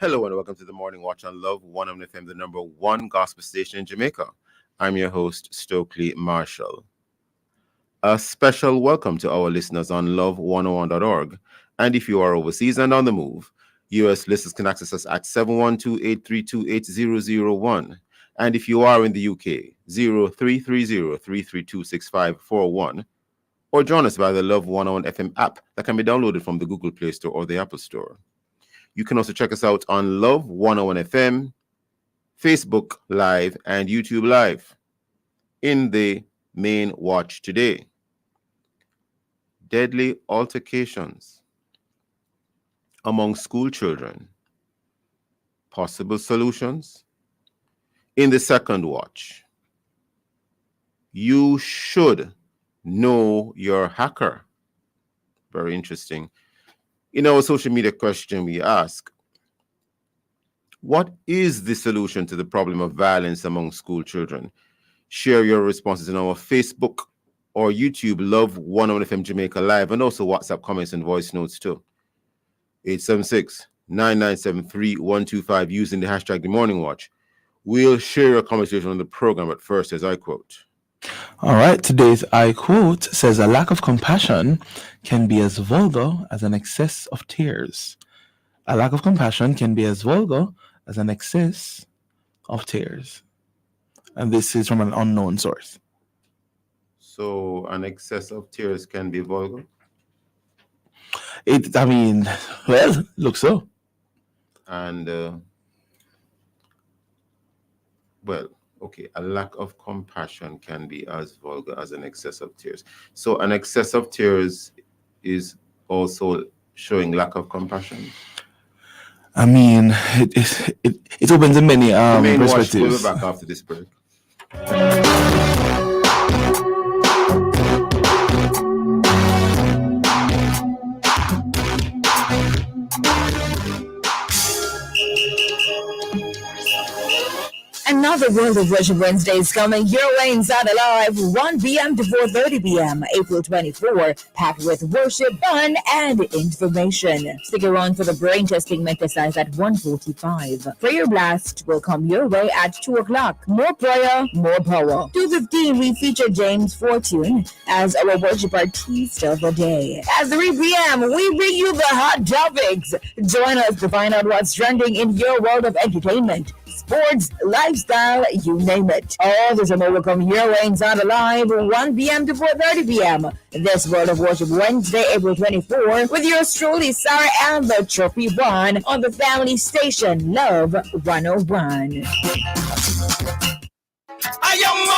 Hello and welcome to the Morning Watch on Love 101 FM, the number one gospel station in Jamaica. I'm your host, Stokeley Marshall. A special welcome to our listeners on love101.org. And if you are overseas and on the move, US listeners can access us at 712-832-8001. And if you are in the UK, 0330-332-6541. Or join us via the Love 101 FM app that can be downloaded from the Google Play Store or the Apple Store. You can also check us out on Love 101 FM, Facebook Live, and YouTube Live. In the main watch today, deadly altercations among school children, possible solutions. In the second watch, you should know your hacker. Very interesting. In our social media question, we ask, what is the solution to the problem of violence among school children? Share your responses in our Facebook or YouTube Love 101 FM Jamaica Live, and also WhatsApp comments and voice notes too. 876-9973-125 using the hashtag The Morning Watch. We'll share a conversation on the program, but first, as I quote. All right, today's I quote says, a lack of compassion can be as vulgar as an excess of tears. A lack of compassion can be as vulgar as an excess of tears. And this is from an unknown source. So an excess of tears can be vulgar? Looks so. And, okay, a lack of compassion can be as vulgar as an excess of tears. So an excess of tears is also showing lack of compassion. I mean, it opens in many perspectives. We'll be back after this break. Another World of Worship Wednesday is coming your way inside Alive, 1 p.m. to 4:30 p.m., April 24, packed with worship, fun, and information. Stick around for the brain testing exercise at 1:45. Prayer Blast will come your way at 2 o'clock. More prayer, more power. 2:15, we feature James Fortune as our worship artist of the day. At 3 p.m., we bring you the hot topics. Join us to find out what's trending in your world of entertainment, sports, lifestyle, you name it. All this and more will come your way inside Alive, 1 p.m. to 4:30 p.m. This World of Worship Wednesday, April 24, with yours truly, Sarah and the Trophy One on the family station, Love 101. I am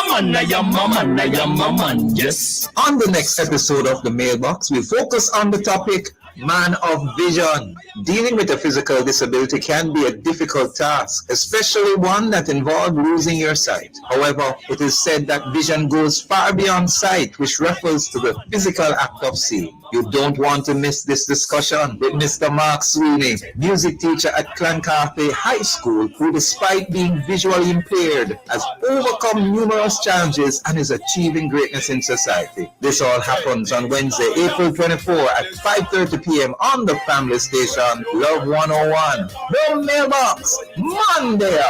a man, yes. On the next episode of The Mailbox, we focus on the topic, man of vision. Dealing with a physical disability can be a difficult task, especially one that involves losing your sight. However, it is said that vision goes far beyond sight, which refers to the physical act of seeing. You don't want to miss this discussion with Mr. Mark Sweeney, music teacher at Clancarthy High School, who despite being visually impaired has overcome numerous challenges and is achieving greatness in society. This all happens on Wednesday, April 24 at 5:30 p.m. on the family station, Love 101. The Mailbox, Monday.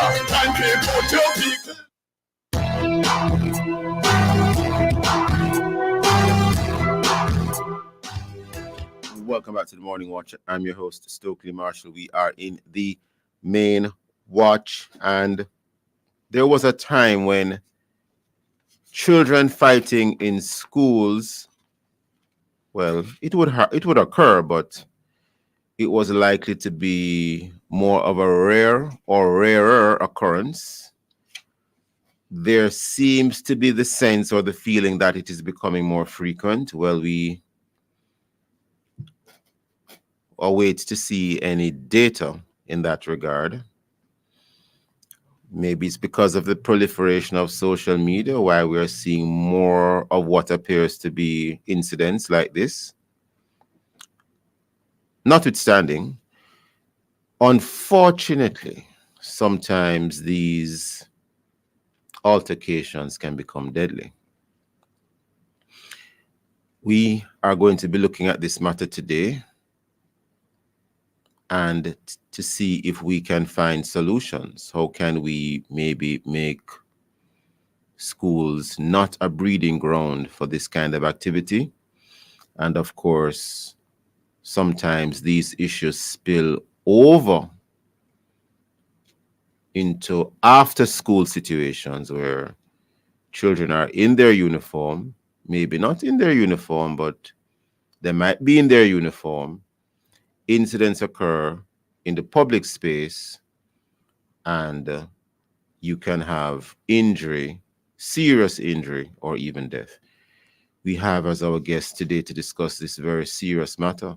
Welcome back to the Morning Watch. I'm your host, Stokeley Marshall. We are in the main watch, and there was a time when children fighting in schools, well, it would occur, but it was likely to be more of a rare or rarer occurrence. There seems to be the sense or the feeling that it is becoming more frequent. Well, or wait to see any data in that regard. Maybe it's because of the proliferation of social media why we are seeing more of what appears to be incidents like this. Notwithstanding, unfortunately, sometimes these altercations can become deadly. We are going to be looking at this matter today and to see if we can find solutions. How can we maybe make schools not a breeding ground for this kind of activity? And of course, sometimes these issues spill over into after school situations where children are in their uniform, maybe not in their uniform, but they might be in their uniform. Incidents occur in the public space, and you can have injury, serious injury, or even death. We have as our guest today to discuss this very serious matter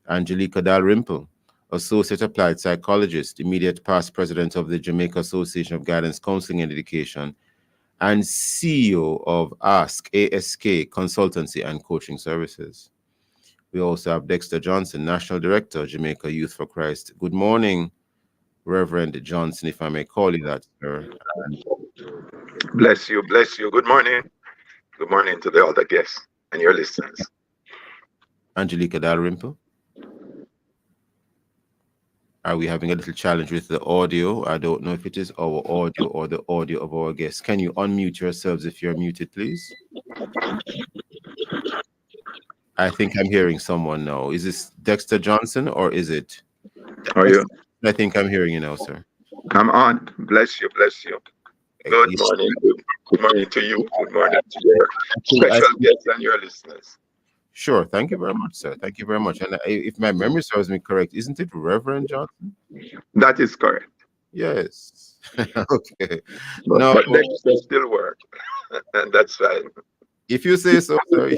Angelica Dalrymple, Associate Applied Psychologist, immediate past President of the Jamaica Association of Guidance, Counseling and Education, and CEO of ASK Consultancy and Coaching Services. We also have Dexter Johnson, National Director, Jamaica Youth for Christ. Good morning, Reverend Johnson, if I may call you that, sir. And Bless you, bless you. Good morning. Good morning to the other guests and your listeners. Angelica Dalrymple. Are we having a little challenge with the audio? I don't know if it is our audio or the audio of our guests. Can you unmute yourselves if you're muted, please? I think I'm hearing someone now. Is this Dexter Johnson or is it? How are you? I think I'm hearing you now, sir. I'm on. Bless you, bless you. Good morning. Good morning to you. Good morning to your special guests and your listeners. Sure. Thank you very much, sir. Thank you very much. And if my memory serves me correct, isn't it Reverend Johnson? That is correct. Yes. Okay. But Dexter still work. And that's fine. If you say so, sir.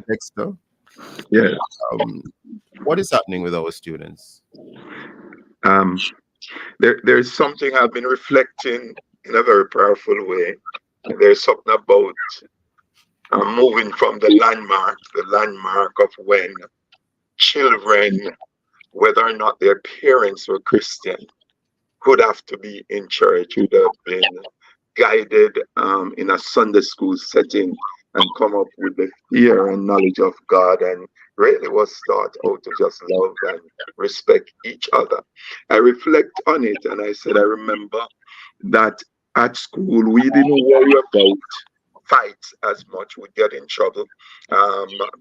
Dexter. Yeah. What is happening with our students? There's something I've been reflecting in a very powerful way. There's something about moving from the landmark of when children, whether or not their parents were Christian, would have to be in church, would have been guided in a Sunday school setting and come up with the fear and knowledge of God, and really was taught how to just love and respect each other. I reflect on it and I said, I remember that at school we didn't worry about fights as much. Would get in trouble.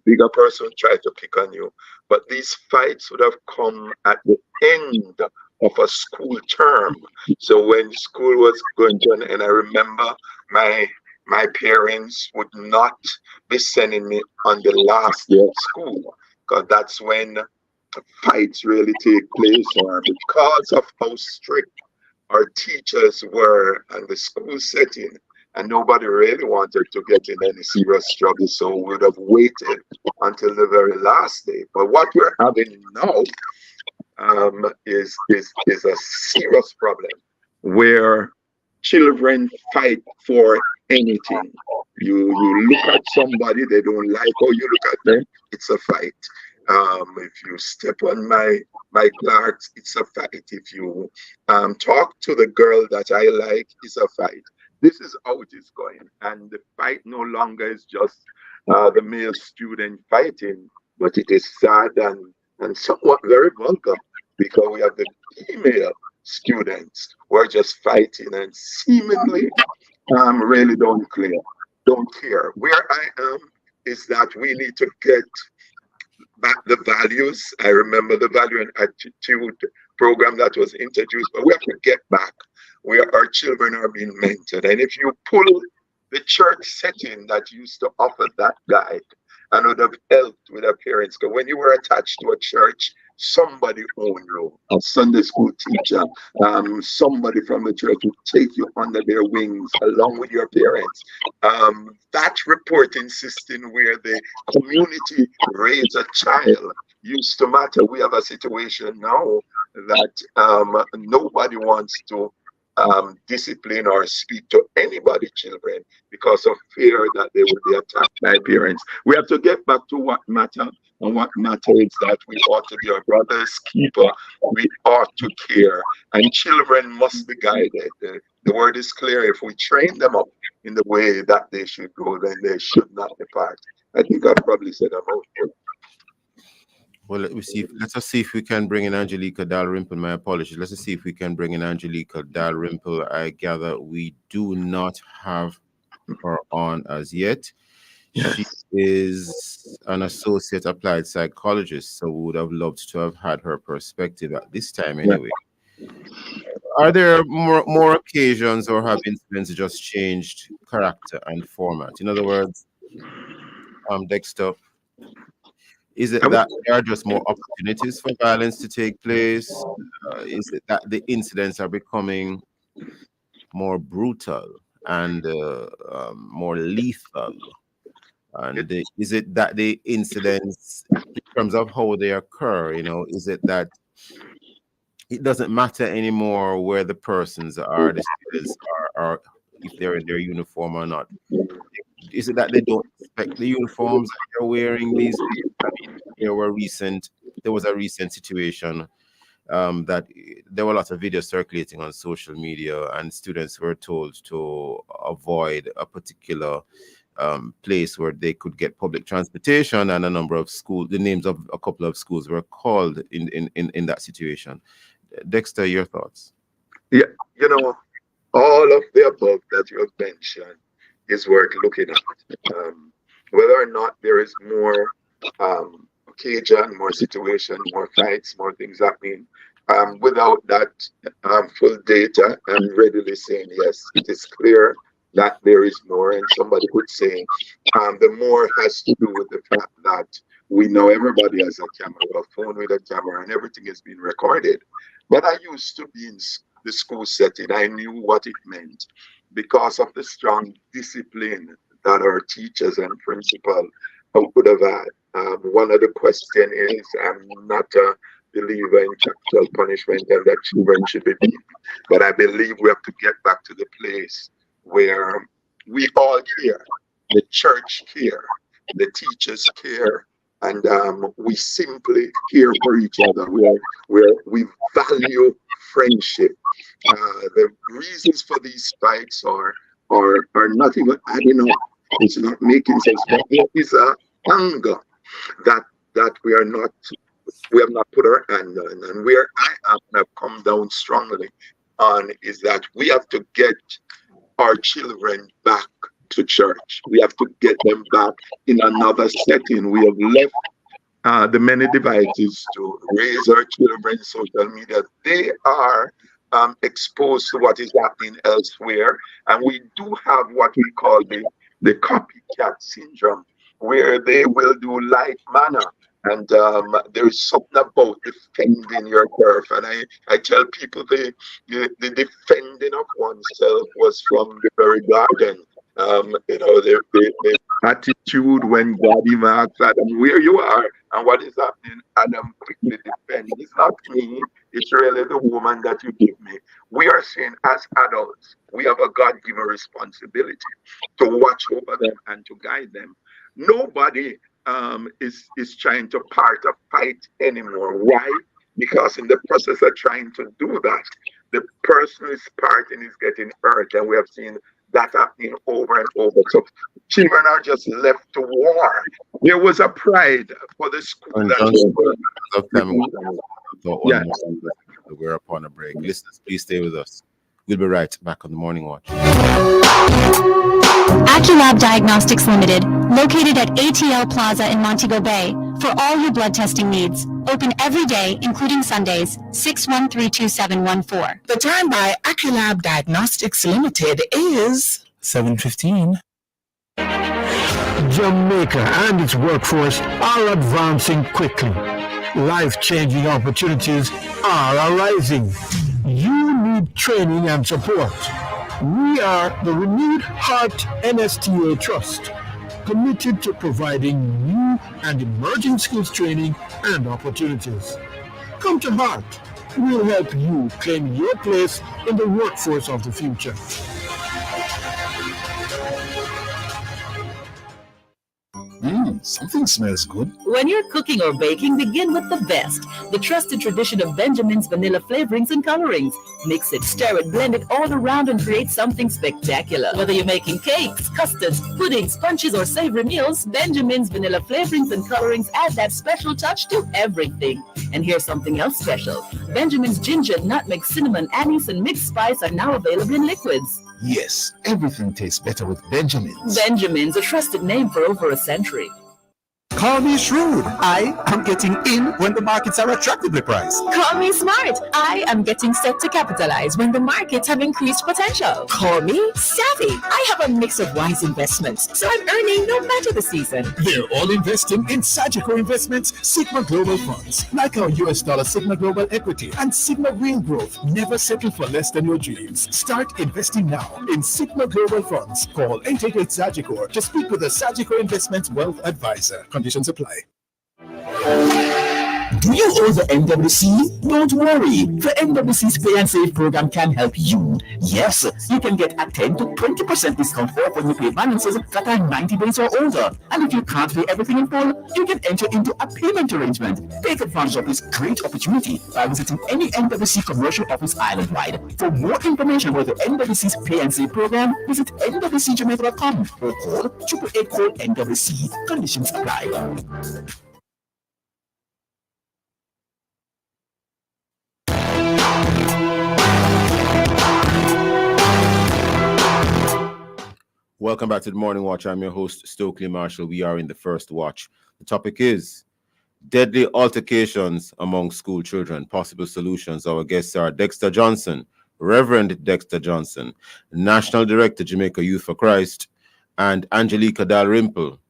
Bigger person tried to pick on you, but these fights would have come at the end of a school term. So when school was going to an end, I remember my parents would not be sending me on the last day of school, because that's when fights really take place, or because of how strict our teachers were and the school setting, and nobody really wanted to get in any serious trouble, so we would have waited until the very last day. But what we're having now is a serious problem where children fight for anything. You look at somebody, they don't like how you look at them, it's a fight. If you step on my Clarks, it's a fight. If you talk to the girl that I like, it's a fight. This is how it is going. And the fight no longer is just the male student fighting, but it is sad and somewhat very vulgar, because we have the female students who are just fighting and seemingly really don't care. Where I am is that we need to get back the values. I remember the value and attitude program that was introduced, but we have to get back where our children are being mentored. And if you pull the church setting that used to offer that guide and would have helped with our parents, because when you were attached to a church, somebody owned you, a Sunday school teacher, somebody from the church would take you under their wings along with your parents. That reporting system where the community raised a child used to matter. We have a situation now that nobody wants to discipline or speak to anybody, children, because of fear that they will be attacked by parents. We have to get back to what matter, and what matters is that we ought to be our brother's keeper. We ought to care, and children must be guided. The word is clear. If we train them up in the way that they should go, then they should not depart. I think I probably said about it. Well, let me see. Let us see if we can bring in Angelica Dalrymple. My apologies. Let's see if we can bring in Angelica Dalrymple. I gather we do not have her on as yet. She is an associate applied psychologist, so we would have loved to have had her perspective at this time anyway. Are there more occasions, or have incidents just changed character and format? In other words, Dexter, is it that there are just more opportunities for violence to take place? Is it that the incidents are becoming more brutal and more lethal? And is it that the incidents, in terms of how they occur, is it that it doesn't matter anymore where the persons are, the students are, if they're in their uniform or not? Is it that they don't respect the uniforms that they're wearing these days? I mean, there was a recent situation that there were lots of videos circulating on social media, and students were told to avoid a particular place where they could get public transportation, and a number of schools, the names of a couple of schools were called in that situation. Dexter, your thoughts? Yeah, all of the above that you have mentioned is worth looking at. Whether or not there is more occasion, more situation, more fights, more things happening. Without that full data, I'm readily saying yes, it is clear that there is more, and somebody could say the more has to do with the fact that we know everybody has a camera, a phone with a camera, and everything is being recorded. But I used to be in the school setting. I knew what it meant because of the strong discipline that our teachers and principal would have had. One of the questions is, I'm not a believer in capital punishment and that children should be beaten, but I believe we have to get back to the place where we all care. The church care, the teachers care, and we simply care for each other. We value friendship. The reasons for these fights are not even adding up. It's not making sense. But there is a hunger that we have not put our hand on, and where I have come down strongly on is that we have to get our children back to church. We have to get them back in another setting. We have left the many devices to raise our children. Social media, they are exposed to what is happening elsewhere, and we do have what we call the copycat syndrome, where they will do like manner. And there is something about defending your turf. And I tell people the defending of oneself was from the very garden. The attitude when God even asks Adam where you are and what is happening, Adam quickly defends. It's not me, it's really the woman that you give me. We are saying as adults, we have a God-given responsibility to watch over them and to guide them. Nobody is trying to part a fight anymore. Why? Because in the process of trying to do that, the person who is parting is getting hurt, and we have seen that happening over and over. So children are just left to war. There was a pride for the school. We're upon a break. Listeners, please stay with us. We'll be right back on the Morning Watch. Aculab Diagnostics Limited, located at ATL Plaza in Montego Bay, for all your blood testing needs. Open every day, including Sundays, 6132714. The time by Aculab Diagnostics Limited is 7:15. Jamaica and its workforce are advancing quickly. Life-changing opportunities are arising. You need training and support. We are the Renewed Heart NSTA Trust. committed to providing new and emerging skills training and opportunities. Come to Heart. We'll help you claim your place in the workforce of the future. Something smells good. When you're cooking or baking, begin with the best. The trusted tradition of Benjamin's vanilla flavorings and colorings. Mix it, stir it, blend it all around and create something spectacular. Whether you're making cakes, custards, puddings, punches, or savory meals, Benjamin's vanilla flavorings and colorings add that special touch to everything. And here's something else special. Benjamin's ginger, nutmeg, cinnamon, anise, and mixed spice are now available in liquids. Yes, everything tastes better with Benjamin's. Benjamin's, a trusted name for over a century. Call me shrewd. I am getting in when the markets are attractively priced. Call me smart. I am getting set to capitalize when the markets have increased potential. Call me savvy. I have a mix of wise investments, so I'm earning no matter the season. They're all investing in Sagicor Investments Sigma Global Funds, like our US dollar Sigma Global Equity and Sigma Real Growth. Never settle for less than your dreams. Start investing now in Sigma Global Funds. Call 888 Sagicor to speak with a Sagicor Investments Wealth Advisor. Conditions apply. Do you owe the NWC? Don't worry. The NWC's Pay and Save program can help you. Yes, you can get a 10 to 20% discount off when you pay balances that are 90 days or older. And if you can't pay everything in full, you can enter into a payment arrangement. Take advantage of this great opportunity by visiting any NWC commercial office island-wide. For more information about the NWC's Pay and Save program, visit nwcjamaica.com or call 888-NWC. Conditions apply. Welcome back to the Morning Watch. I'm your host, Stokeley Marshall. We are in the first watch. The topic is deadly altercations among school children, possible solutions. Our guests are Dexter Johnson, Reverend Dexter Johnson, National Director, Jamaica Youth for Christ, and Angelica Dalrymple,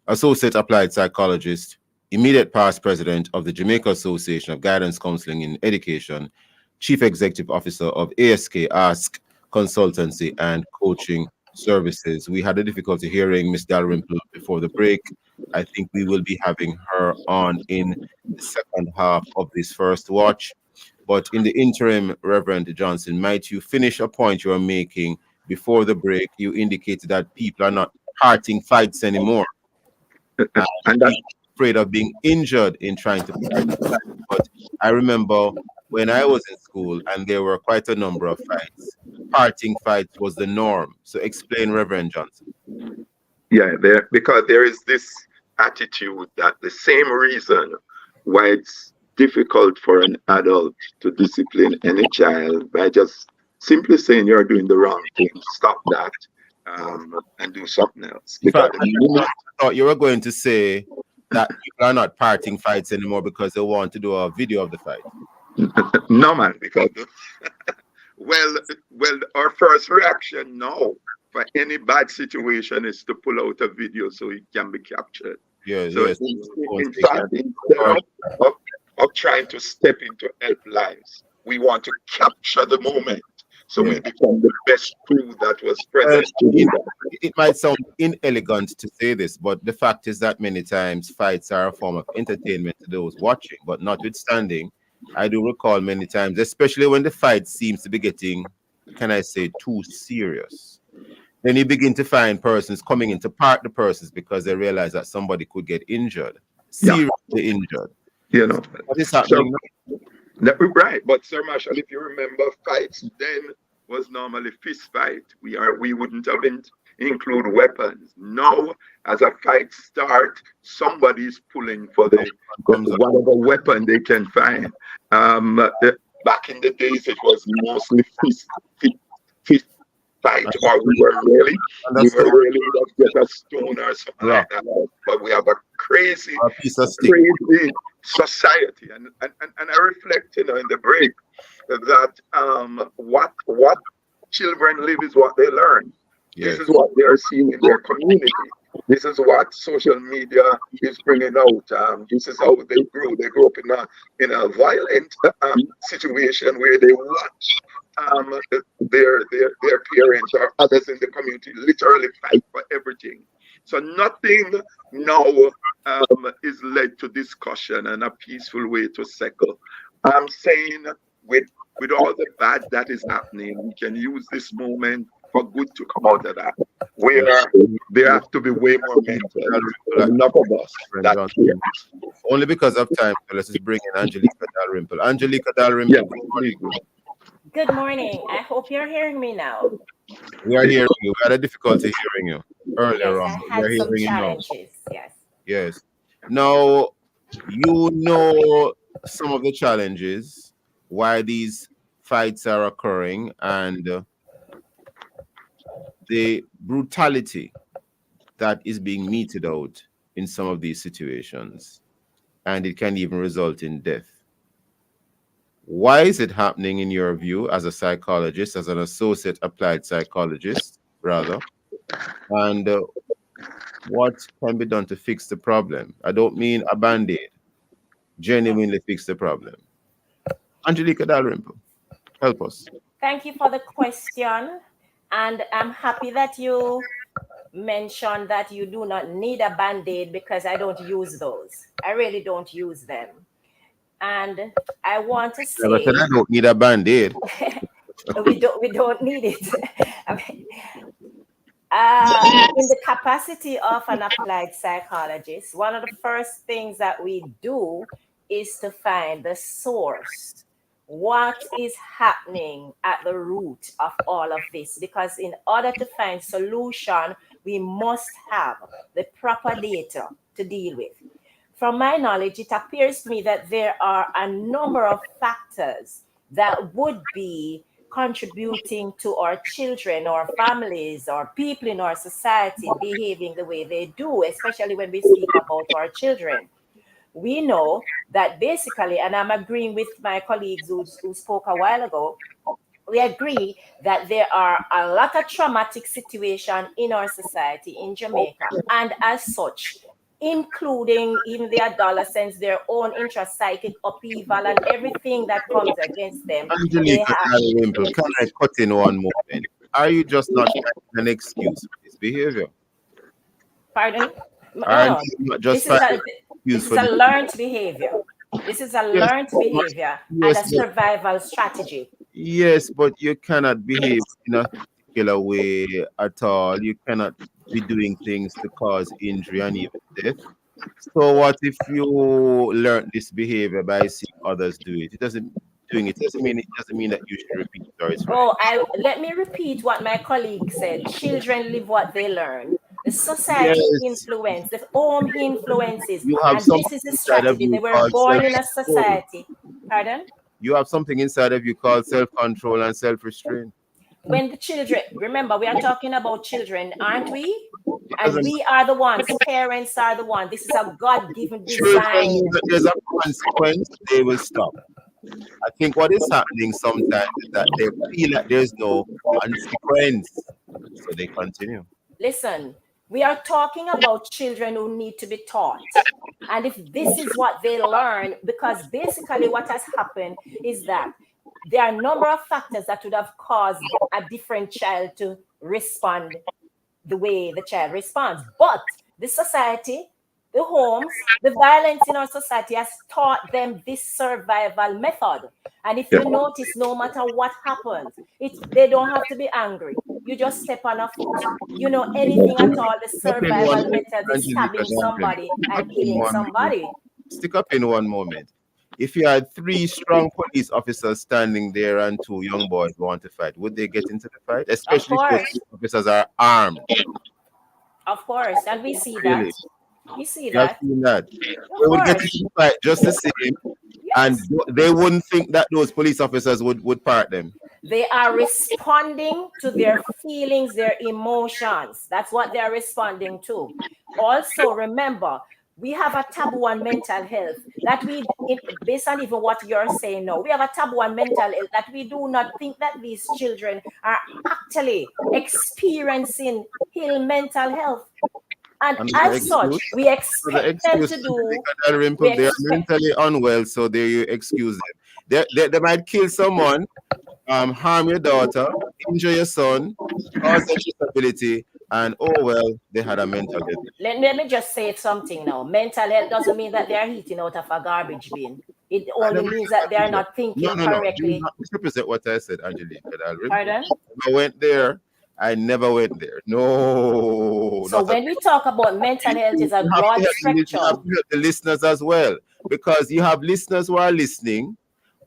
Associate Applied Psychologist, immediate past President of the Jamaica Association of Guidance Counseling in Education, Chief Executive Officer of ASK Ask Consultancy and Coaching Services. We had a difficulty hearing Ms. Dalrymple before the break. I think we will be having her on in the second half of this first watch. But in the interim, Reverend Johnson, might you finish a point you were making before the break? You indicated that people are not parting fights anymore. And that's afraid of being injured in trying to fight. But I remember when I was in school and there were quite a number of fights, parting fights was the norm. So explain, Reverend Johnson. Yeah, because there is this attitude that the same reason why it's difficult for an adult to discipline any child by just simply saying you're doing the wrong thing, stop that, and do something else. Because I thought you were going to say that people are not parting fights anymore because they want to do a video of the fight. No, man, because well, our first reaction now for any bad situation is to pull out a video so it can be captured. Yes, so yes. In fact, instead of trying to step into help lives, we want to capture the moment so we become the best crew that was present. It might sound inelegant to say this, but the fact is that many times fights are a form of entertainment to those watching. But notwithstanding, I do recall many times, especially when the fight seems to be getting, can I say, too serious, then you begin to find persons coming in to part the persons because they realize that somebody could get injured, seriously injured. You know, what is happening? Right, but Sir Marshall, if you remember, fights then was normally fist fight. We wouldn't have include weapons. Now, as a fight start, somebody's pulling for whatever weapon they can find. Back in the days, it was mostly fist fight, or we were really let's get a stone or something like that. But we have a crazy society, and I reflect, in the break, that what children live is what they learn. Yes. This is what they are seeing in their community. This is what social media is bringing out. This is how they grow. They grow up in a violent situation where they watch their parents or others in the community literally fight for everything. So nothing now is led to discussion and a peaceful way to settle. I'm saying with all the bad that is happening, we can use this moment for good to come out of that. Where there have to be way more mental. Enough of us. That's here. Only because of time, so let's just bring in Angelica Dalrymple. Angelica Dalrymple, Yeah, good morning. Good morning. I hope you're hearing me now. We are hearing you. We had a difficulty hearing you earlier Yes, on. I But we had are some hearing you now. challenges. Yes. Yes. Now, you know some of the challenges, why these fights are occurring, and the brutality that is being meted out in some of these situations, and it can even result in death. Why is it happening in your view as a psychologist, as an associate applied psychologist, rather? And what can be done to fix the problem? I don't mean a band-aid, genuinely fix the problem. Angelica Dalrymple, help us. Thank you for the question. And I'm happy that you mentioned that you do not need a band-aid, because I don't use those. I really don't use them. And I want to Never say said I don't need a band-aid. we don't need it. I mean, in the capacity of an applied psychologist, one of the first things that we do is to find the source. What is happening at the root of all of this? Because in order to find solution, we must have the proper data to deal with. From my knowledge, it appears to me that there are a number of factors that would be contributing to our children or families or people in our society behaving the way they do, especially when we speak about our children. We know that basically, and I'm agreeing with my colleagues who spoke a while ago, we agree that there are a lot of traumatic situations in our society in Jamaica, and as such, including even the adolescents, their own intrapsychic upheaval and everything that comes against them. Angelica Dalrymple, can I cut in one moment? Are you just not finding an excuse for this behavior? Pardon? Are No, you not just this finding an is excuse for a this? learned behavior. This is a learned behavior and a Yes, but, survival strategy. yes, but you cannot behave in a particular way at all. You cannot be doing things to cause injury and even death. So what if you learn this behavior by seeing others do it? It doesn't mean that you should repeat it, or it's right. Oh, let me repeat what my colleague said. Children live what they learn. The society Yes, influence, the home influences, you have and this something is the inside of strategy. They you were called born in a self-control. society. Pardon? You have something inside of you called self-control and self-restraint. When the children, remember, we are talking about children, aren't we? It And doesn't we are the ones, parents are the ones. This is a God-given children design. know that there's a consequence, they will stop. I think what is happening sometimes is that they feel that there's no consequence, so they continue. Listen, we are talking about children who need to be taught. And if this is what they learn, because basically what has happened is that there are a number of factors that would have caused a different child to respond the way the child responds. But the society, the homes, the violence in our society has taught them this survival method. And if you notice, no matter what happens, they don't have to be angry. You just step on a foot. You know, anything at all, the survival method is stabbing somebody and killing somebody. Stick up in one moment. If you had 3 strong police officers standing there and 2 young boys want to fight, would they get into the fight? Especially if those police officers are armed. Of course, and we see that. Really? We see You have that. seen that. They would get into the fight just the same, and they wouldn't think that those police officers would part them. They are responding to their feelings, their emotions. That's what they're responding to. Also, remember, we have a taboo on mental health that based on even what you're saying now, we have a taboo on mental health that we do not think that these children are actually experiencing ill mental health. And as such, we expect them to do. They are mentally unwell, so there you excuse them. They might kill someone, harm your daughter, injure your son, cause a disability, and oh well, they had a mental health. Let me just say something now. Mental health doesn't mean that they are eating out of a garbage bin. It only means that they are not thinking No. correctly. Do not misrepresent what I said, Angelica. Pardon? I went there. I never went there. No. So when we talk about mental health, is a broad spectrum. You have to help the listeners as well, because you have listeners who are listening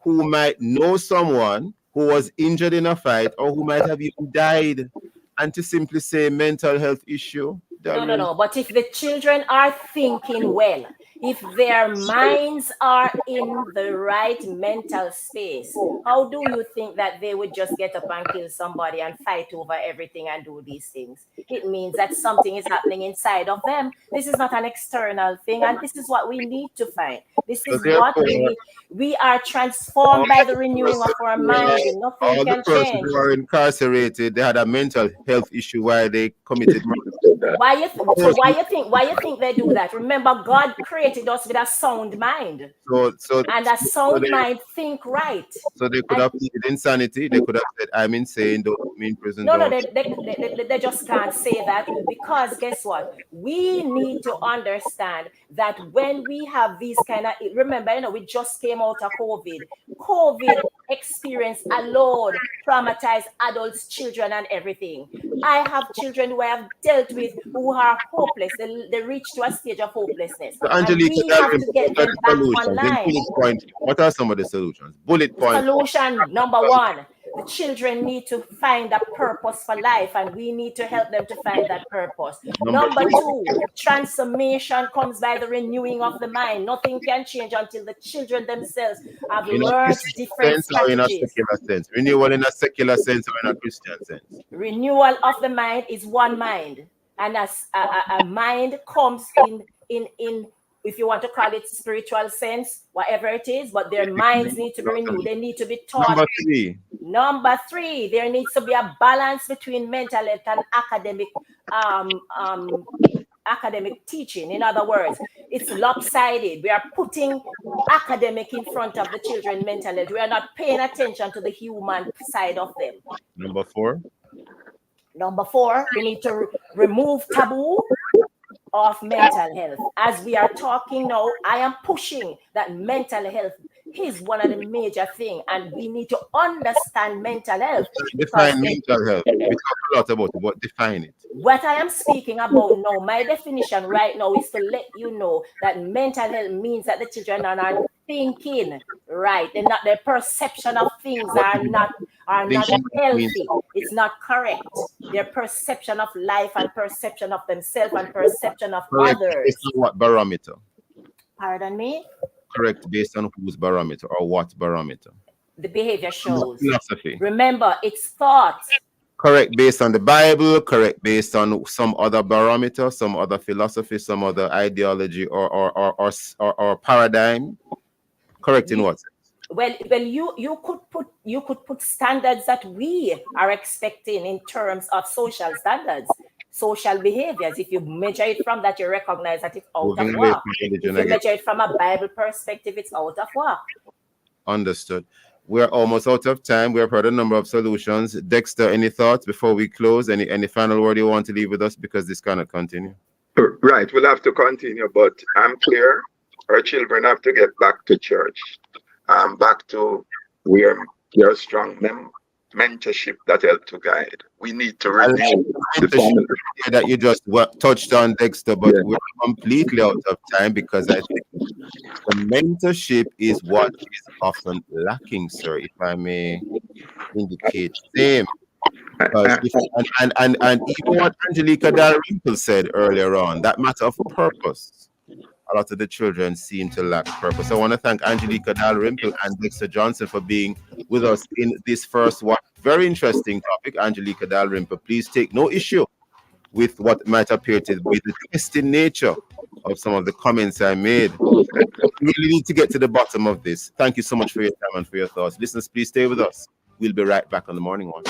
who might know someone who was injured in a fight or who might have even died, and to simply say mental health issue. No. But if the children are thinking well, if their minds are in the right mental space, how do you think that they would just get up and kill somebody and fight over everything and do these things? It means that something is happening inside of them. This is not an external thing, and this is what we need to find. This is what we need. We are transformed by the renewing of our mind. Nothing all can the persons change. who are incarcerated, they had a mental health issue while they committed murder. Why you think they do that? Remember, God created us with a sound mind. And a sound mind think right. So they could have pleaded insanity. They could have said, I'm insane, don't put me in prison. No, they just can't say that, because guess what? We need to understand that when we have these kind of, remember, we just came out of COVID. COVID experience alone traumatized adults, children, and everything. I have children who I have dealt with who are hopeless. They reach to a stage of hopelessness. So Angelica, we have to get them back online. What are some of the solutions? Bullet point. Solution number one. The children need to find a purpose for life, and we need to help them to find that purpose. Number two, transformation comes by the renewing of the mind. Nothing can change until the children themselves have learned different strategies. In a secular sense? Renewal in a secular sense or in a Christian sense? Renewal of the mind is one mind, and as a mind comes in if you want to call it spiritual sense, whatever it is, but their minds need to be renewed. They need to be taught. Number three, there needs to be a balance between mental health and academic teaching. In other words, it's lopsided. We are putting academic in front of the children mental health. We are not paying attention to the human side of them. Number four, we need to remove taboo of mental health. As we are talking now, I am pushing that mental health is one of the major things, and we need to understand mental health. Define mental health. We talk a lot about it, but define it. What I am speaking about now, my definition right now is to let you know that mental health means that the children are not thinking right. Their perception of things are not healthy. It's not correct. Their perception of life and perception of themselves and perception of others. Based on what barometer? Pardon me? Correct, based on whose barometer or what barometer? The behavior shows. Philosophy. Remember, it's thought. Correct based on the Bible, correct based on some other barometer, some other philosophy, some other ideology or paradigm. Correct in what sense? Well, you could put standards that we are expecting in terms of social standards, social behaviors. If you measure it from that, you recognize that it's out of whack. If you measure it from a Bible perspective, it's out of whack. Understood. We're almost out of time. We have heard a number of solutions. Dexter, any thoughts before we close? Any final word you want to leave with us, because this cannot continue? Right, we'll have to continue, but I'm clear. Our children have to get back to church, back to where there are strong mentorship that help to guide. We need to review that you just touched on, Dexter, but we're completely out of time, because I think the mentorship is what is often lacking, sir, if I may indicate same. And even what Angelica Dalrymple said earlier on, that matter of purpose, a lot of the children seem to lack purpose. I want to thank Angelica Dalrymple and Dexter Johnson for being with us in this first one. Very interesting topic. Angelica Dalrymple, please take no issue with what might appear to be the twisted nature of some of the comments I made. We really need to get to the bottom of this. Thank you so much for your time and for your thoughts. Listeners, please stay with us. We'll be right back on the Morning Watch.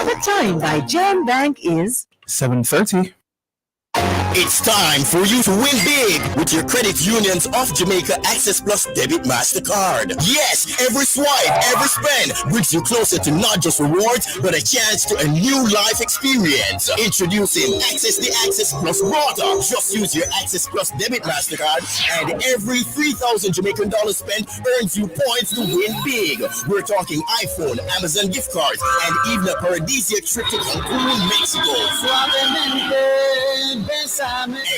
The time by Gem Bank is 7:30. It's time for you to win big with your Credit Unions of Jamaica Access Plus Debit MasterCard. Yes, every swipe, every spend brings you closer to not just rewards, but a chance to a new life experience. Introducing Access the Access Plus Water. Just use your Access Plus Debit MasterCard and every 3,000 Jamaican dollars spent earns you points to win big. We're talking iPhone, Amazon gift cards, and even a paradisiac trip to Cancun, Mexico.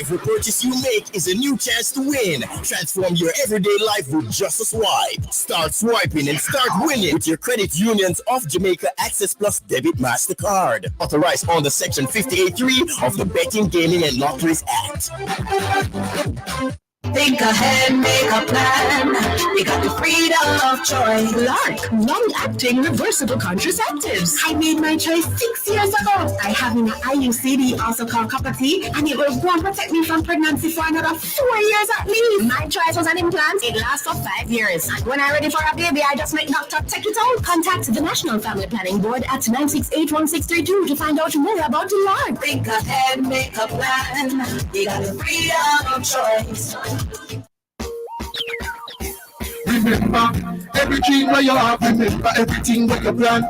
Every purchase you make is a new chance to win. Transform your everyday life with just a swipe. Start swiping and start winning with your Credit Unions of Jamaica Access Plus Debit MasterCard. Authorized under Section 58.3 of the Betting, Gaming and Lotteries Act. Think ahead, make a plan. You got the freedom of choice. Lark, long-acting reversible contraceptives. I made my choice 6 years ago. I have an IUCD, also called copper T, and it will go and protect me from pregnancy for another 4 years at least. My choice was an implant. It lasts for 5 years. When I'm ready for a baby, I just make doctor take it out. Contact the National Family Planning Board at 968-1632 to find out more about the Lark. Think ahead, make a plan. You got the freedom of choice. Remember, everything where you have, remember everything where you plan.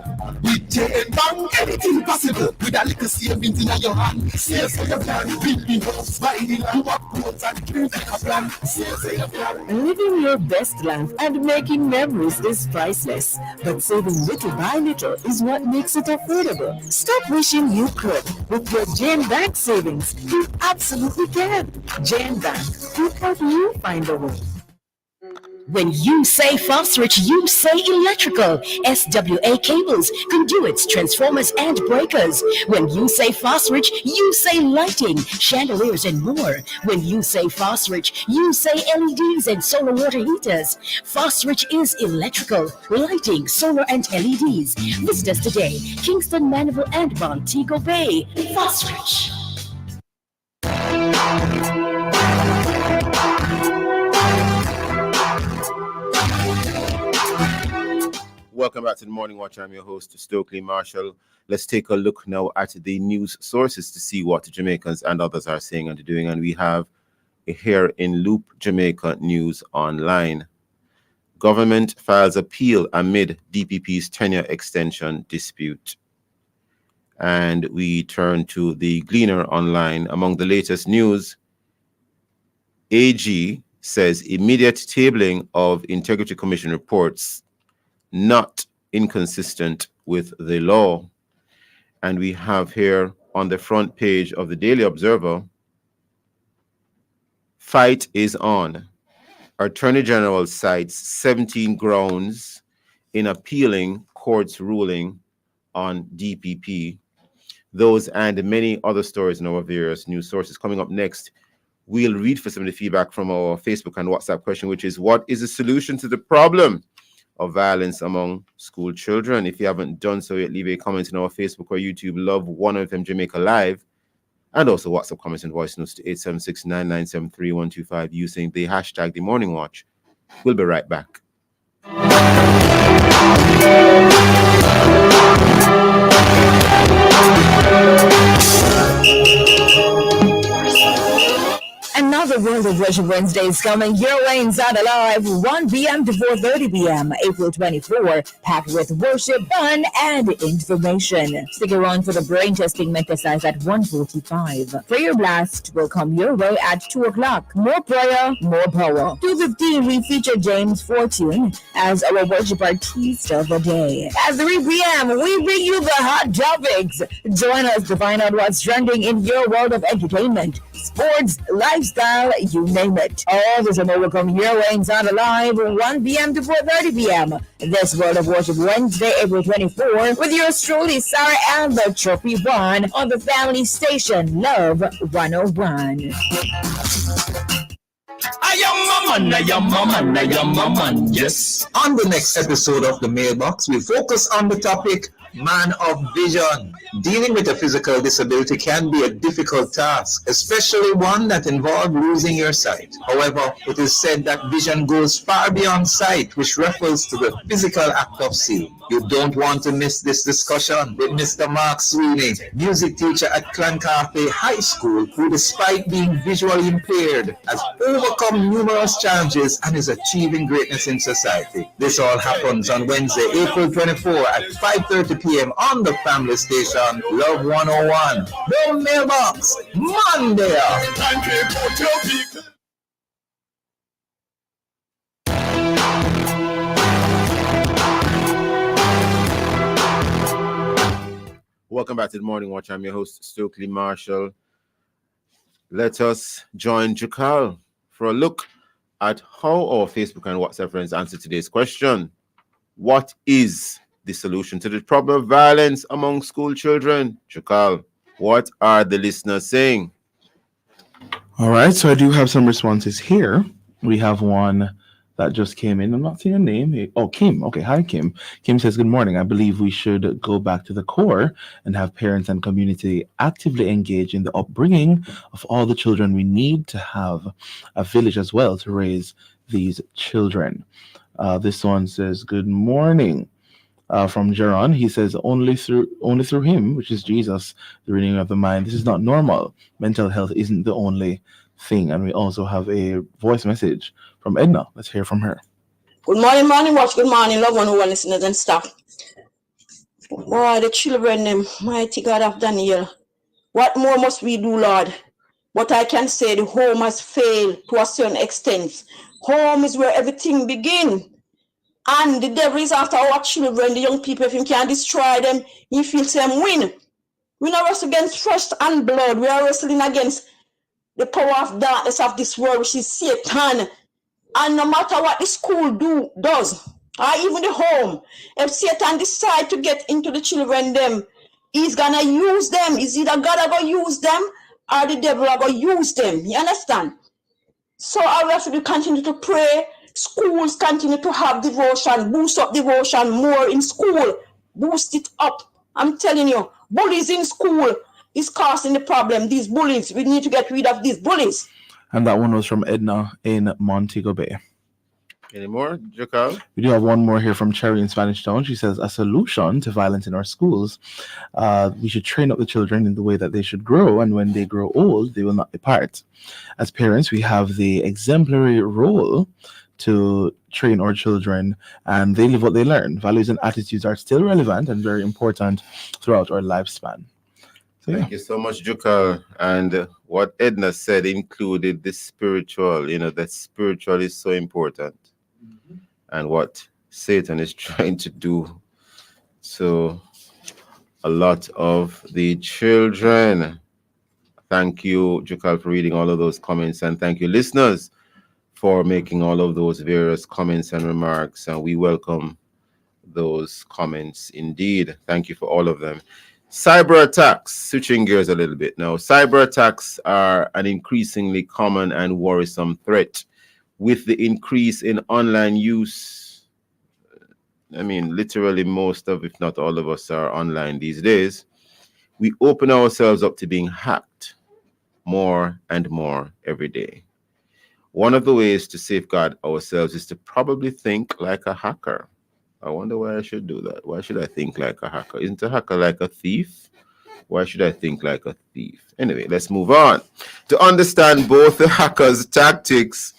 With J Bank, anything possible. With a little savings in your hand. Save for your plan. Building house, buying land, work roads and things like a plan. Save for your plan. Living your best life and making memories is priceless. But saving little by little is what makes it affordable. Stop wishing you could. With your Jane Bank savings, you absolutely can. Jane Bank will help you find a way. When you say Fosrich, you say electrical. SWA cables, conduits, transformers, and breakers. When you say Fosrich, you say lighting, chandeliers, and more. When you say Fosrich, you say LEDs and solar water heaters. Fosrich is electrical, lighting, solar, and LEDs. Visit us today, Kingston, Mandeville, and Montego Bay. Fosrich. Welcome back to the Morning Watch. I'm your host, Stokeley Marshall. Let's take a look now at the news sources to see what the Jamaicans and others are saying and doing. And we have here in Loop Jamaica News Online. Government files appeal amid DPP's tenure extension dispute. And we turn to the Gleaner Online. Among the latest news, AG says immediate tabling of Integrity Commission reports not inconsistent with the law. And we have here on the front page of the Daily Observer, fight is on. Attorney General cites 17 grounds in appealing court's ruling on DPP. Those and many other stories in our various news sources. Coming up next, we'll read for some of the feedback from our Facebook and WhatsApp question, which is, what is the solution to the problem of violence among school children? If you haven't done so yet, leave a comment in our Facebook or YouTube Love 1FM Jamaica Live, and also WhatsApp comments and voice notes to 876-997-3125 using the hashtag The Morning Watch. We'll be right back. Another World of Worship Wednesday is coming your way inside Alive, 1 p.m. to 4:30 p.m. April 24, packed with worship, fun, and information. Stick around for the brain testing exercise at 1:45. Prayer Blast will come your way at 2 o'clock. More prayer, more power. 2:15, we feature James Fortune as our worship artist of the day. At 3 p.m., we bring you the hot topics. Join us to find out what's trending in your world of entertainment, sports, lifestyle, you name it. All this and more will come your way inside Alive, 1 p.m. to 4:30 p.m. This World of Worship Wednesday, April 24, with yours truly, Sarah and the Trophy One on the family station, Love 101. Yes. On the next episode of the Mailbox, we focus on the topic man of vision. Dealing with a physical disability can be a difficult task, especially one that involves losing your sight. However, it is said that vision goes far beyond sight, which refers to the physical act of seeing. You don't want to miss this discussion with Mr. Mark Sweeney, music teacher at Clancarthy High School, who despite being visually impaired has overcome numerous challenges and is achieving greatness in society. This all happens on Wednesday, April 24 at 5:30 p.m. on the family station, Love 101. The Mailbox, Monday. Welcome back to the Morning Watch. I'm your host, Stokeley Marshall. Let us join Jakal for a look at how our Facebook and WhatsApp friends answer today's question. What is the solution to the problem of violence among school children? Jakal, what are the listeners saying? All right, so I do have some responses here. We have one that just came in. I'm not seeing a name. Oh, Kim. Okay, hi, Kim. Kim says, good morning. I believe we should go back to the core and have parents and community actively engage in the upbringing of all the children. We need to have a village as well to raise these children. This one says, good morning. From Jaron, he says, only through him, which is Jesus, the renewing of the mind. This is not normal. Mental health isn't the only thing. And we also have a voice message from Edna. Let's hear from her. Good morning, morning watch. Good morning, love one who are listeners and stuff. Boy, the children, them, mighty God of Daniel. What more must we do, Lord? But I can say the home has failed to a certain extent. Home is where everything begins. And the devil is after our children, the young people. If he can destroy them, he feels them win. We not wrestle against flesh and blood. We are wrestling against the power of darkness of this world, which is Satan. And no matter what the school does, or even the home, if Satan decide to get into the children, them, he's gonna use them. Is either God gonna use them or the devil gonna use them. You understand? So I have to continue to pray. Schools continue to have devotion, boost up devotion more in school, boost it up. I'm telling you, bullies in school is causing the problem. These bullies, we need to get rid of these bullies. And that one was from Edna in Montego Bay. Any more, Jakal? We do have one more here from Cherry in Spanish Town. She says, a solution to violence in our schools, we should train up the children in the way that they should grow, and when they grow old, they will not depart. As parents, we have the exemplary role to train our children, and they live what they learn. Values and attitudes are still relevant and very important throughout our lifespan. So, Thank you so much, Jakal. And what Edna said included the spiritual, that spiritual is so important. And what Satan is trying to do. So a lot of the children. Thank you, Jakal, for reading all of those comments. And thank you, listeners, for making all of those various comments and remarks. And we welcome those comments indeed. Thank you for all of them. Cyber attacks, switching gears a little bit now. Cyber attacks are an increasingly common and worrisome threat. With the increase in online use, I mean, literally most of, if not all of us, are online these days. We open ourselves up to being hacked more and more every day. One of the ways to safeguard ourselves is to probably think like a hacker. I wonder why I should do that. Why should I think like a hacker? Isn't a hacker like a thief? Why should I think like a thief? Anyway, let's move on. To understand both the hackers' tactics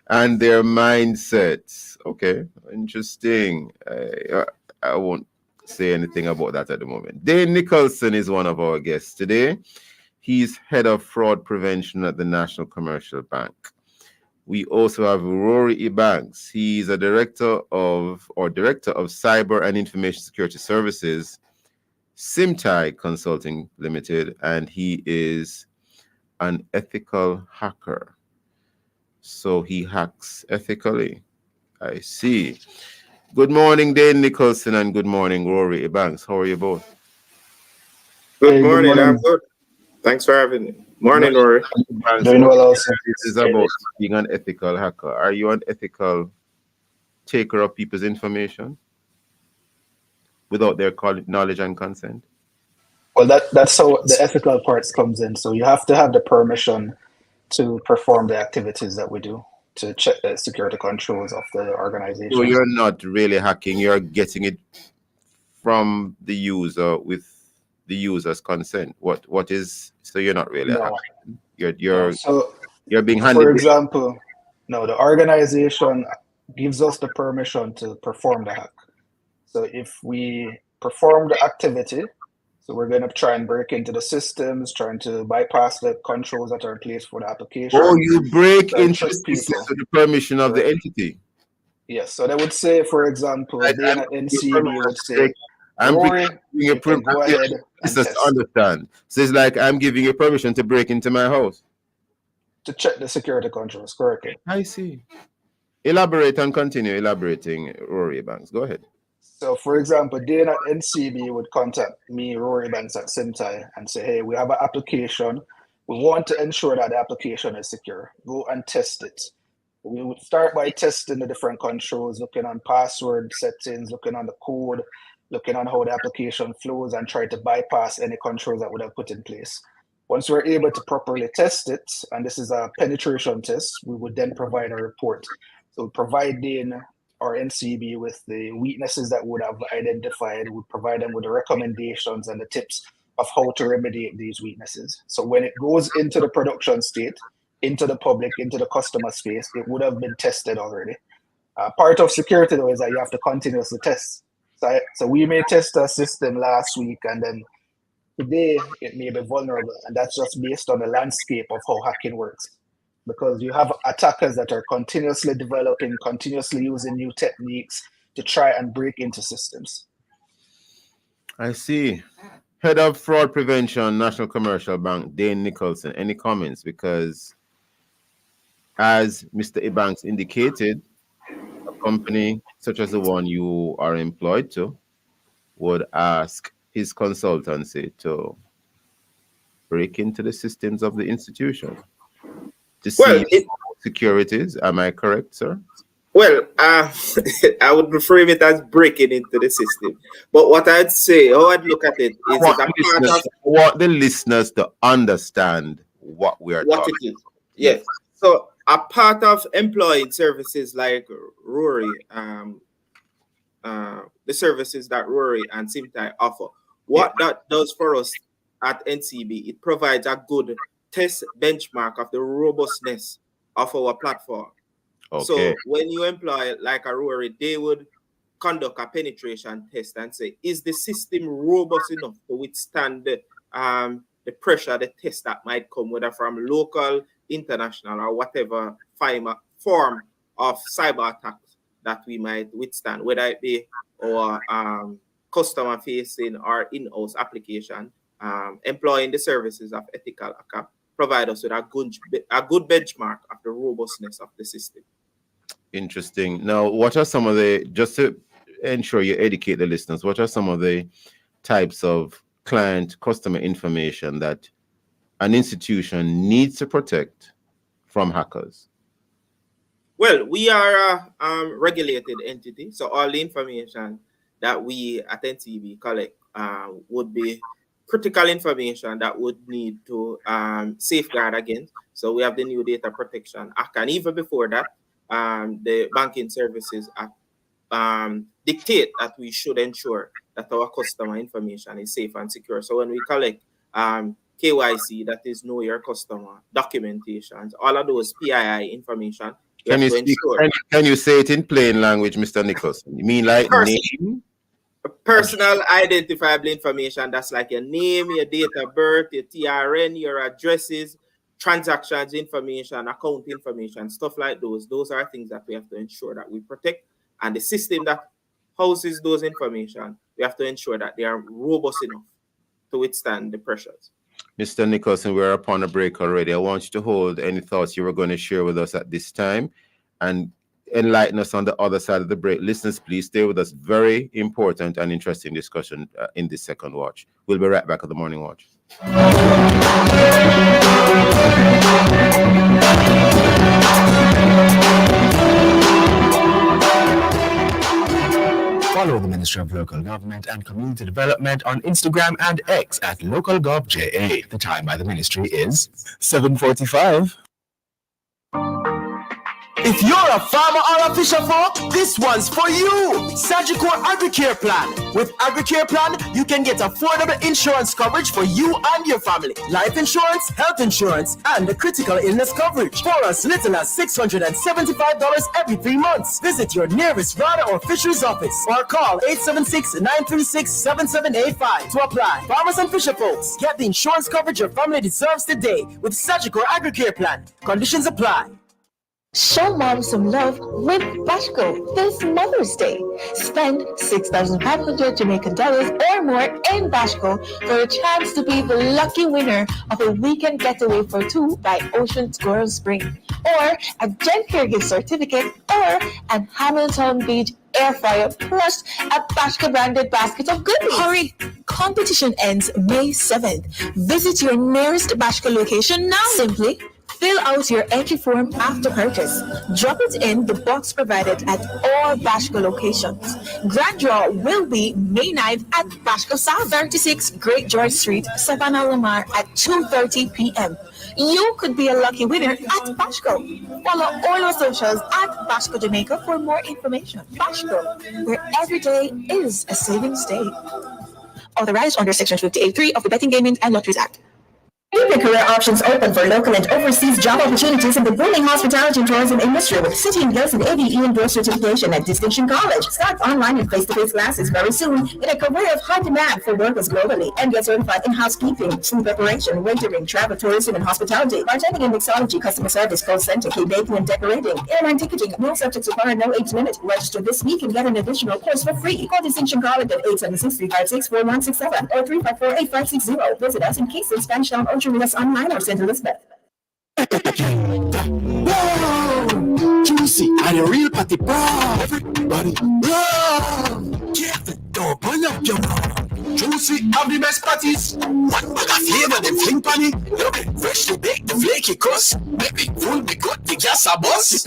and their mindsets. Okay, interesting. I won't say anything about that at the moment. Dane Nicholson is one of our guests today. He's head of fraud prevention at the National Commercial Bank. We also have Rory Ebanks. He's a director of Cyber and Information Security Services, Simtai Consulting Limited, and he is an ethical hacker. So he hacks ethically. I see. Good morning, Dane Nicholson, and good morning, Rory Ebanks. How are you both? Good morning. I'm good. Thanks for having me. Morning, Rory. Doing well also. This is about being an ethical hacker. Are you an ethical taker of people's information? without their knowledge and consent? Well, that's how the ethical parts comes in. So you have to have the permission to perform the activities that we do to check the security controls of the organization. So you're not really hacking, you're getting it from the user with the user's consent. What is, so you're not really hacking. You're being handed. For example, no, the organization gives us the permission to perform the hack. So if we perform the activity, so we're going to try and break into the systems, trying to bypass the controls that are in place for the application. Oh, you break into the systems with the permission of the entity. Yes. So they would say, for example, Dana NCB would say, I'm Rory, giving you permission. go ahead and Just understand. So it's like I'm giving you permission to break into my house. To check the security controls, correctly. I see. Elaborate and continue elaborating, Rory Banks. Go ahead. So, for example, Dana NCB would contact me, Rory Banks at Simtai, and say, hey, we have an application. We want to ensure that the application is secure. Go and test it. We would start by testing the different controls, looking on password settings, looking on the code, looking on how the application flows, and try to bypass any controls that would have put in place. Once we're able to properly test it, and this is a penetration test, we would then provide a report. So providing our NCB with the weaknesses that we would have identified, we provide them with the recommendations and the tips of how to remediate these weaknesses. So when it goes into the production state, into the public, into the customer space, it would have been tested already. Part of security, though, is that you have to continuously test. So we may test a system last week, and then today it may be vulnerable, and that's just based on the landscape of how hacking works. Because you have attackers that are continuously developing, continuously using new techniques to try and break into systems. I see. Head of Fraud Prevention, National Commercial Bank, Dane Nicholson. Any comments? Because as Mr. Ebanks indicated, a company such as the one you are employed to would ask his consultancy to break into the systems of the institution to see securities. Am I correct, sir? Well, I would frame it as breaking into the system. But what I'd say, how I'd look at it, is I want the listeners to understand what we are talking about. Yes. So a part of employing services like Rory, the services that Rory and Simtai offer, what that does for us at NCB, it provides a good test benchmark of the robustness of our platform. Okay. So when you employ like a Rory, they would conduct a penetration test and say, is the system robust enough to withstand the pressure, the test that might come, whether from local, international, or whatever form of cyber attacks that we might withstand, whether it be our customer facing or in-house application, employing the services of Ethical Hacker provide us with a good benchmark of the robustness of the system. Interesting. Now, what are some of the, just to ensure you educate the listeners, what are some of the types of customer information that an institution needs to protect from hackers? Well, we are a regulated entity, so all the information that we at NCB collect would be critical information that would need to safeguard against. So we have the new Data Protection Act, and even before that, the banking services act dictate that we should ensure that our customer information is safe and secure. So when we collect KYC, that is Know Your Customer, documentations, all of those PII information, can you say it in plain language, Mr. Nicholson? You mean like name? Personal identifiable information, that's like your name, your date of birth, your TRN, your addresses, transactions information, account information, stuff like those. Those are things that we have to ensure that we protect. And the system that houses those information, we have to ensure that they are robust enough to withstand the pressures. Mr. Nicholson, we're upon a break already. I want you to hold any thoughts you were going to share with us at this time and enlighten us on the other side of the break. Listeners, please stay with us. Very important and interesting discussion in this second watch. We'll be right back at the Morning Watch. Follow the Ministry of Local Government and Community Development on Instagram and X at LocalGovJA. The time by the ministry is 7:45. If you're a farmer or a fisher folk, this one's for you. Sagicor AgriCare Plan. With AgriCare Plan, you can get affordable insurance coverage for you and your family. Life insurance, health insurance, and the critical illness coverage for as little as $675 every 3 months. Visit your nearest RADA or fisheries office or call 876-936-7785 to apply. Farmers and fisher folks, get the insurance coverage your family deserves today with Sagicor AgriCare Plan. Conditions apply. Show mom some love with Bashco this Mother's Day. Spend 6,500 Jamaican dollars or more in Bashco for a chance to be the lucky winner of a weekend getaway for 2 by Ocean Squirrel Spring, or a Gen Care gift certificate, or an Hamilton Beach air fryer, plus a Bashco branded basket of goodies. Hurry! Competition ends May 7th. Visit your nearest Bashco location now. Simply fill out your entry form after purchase. Drop it in the box provided at all Bashco locations. Grand draw will be May 9th at Bashco South, 36 Great George Street, Savannah, Lamar at 2:30 p.m. You could be a lucky winner at Bashco. Follow all our socials at Bashco Jamaica for more information. Bashco, where every day is a savings day. Authorized under Section 58.3 of the Betting, Gaming and Lotteries Act. Keep your career options open for local and overseas job opportunities in the booming hospitality and tourism industry with City and Guilds and ABE endorsed certification at Distinction College. Start online and face-to-face classes very soon in a career of high demand for workers globally and get certified in housekeeping, food preparation, waitering, travel, tourism, and hospitality. Bartending and mixology, customer service, call center, baking and decorating, airline ticketing, no subjects required, no age limit. Register this week and get an additional course for free. Call Distinction College at 876-356-4167 or 354-8560. Visit us in Kingston, Spanish Town, with us online or St. Elizabeth. Whoa! Juicy and a real party bro. Everybody, whoa! Get the door, burn up your mouth. Juicy have the best patties. One bag of flavor, them fling panny. Love it, freshly baked, the flaky crust. Baby, full, be good, the gas a bus.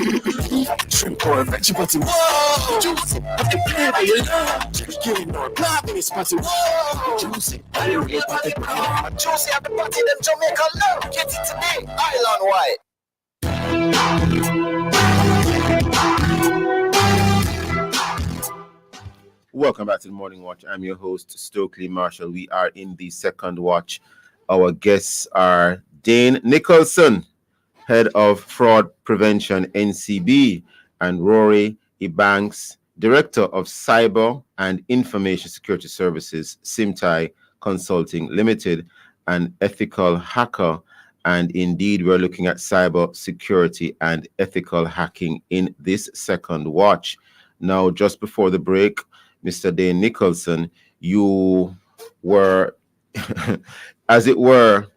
Shrimp or veggie patty. Whoa! Juicy have the flavor you love. Chicken or crab in this patty. Whoa! Juicy and a real party bro. Juicy have the patty, them Jamaica love. Get it today, Island White. Welcome back to the Morning Watch. I'm your host, Stokeley Marshall. We are in the second watch. Our guests are Dane Nicholson, Head of Fraud Prevention, NCB, and Rory Ebanks, Director of Cyber and Information Security Services, Simtai Consulting Limited, an ethical hacker. And indeed, we're looking at cyber security and ethical hacking in this second watch. Now, just before the break, Mr. Dane Nicholson, you were, as it were,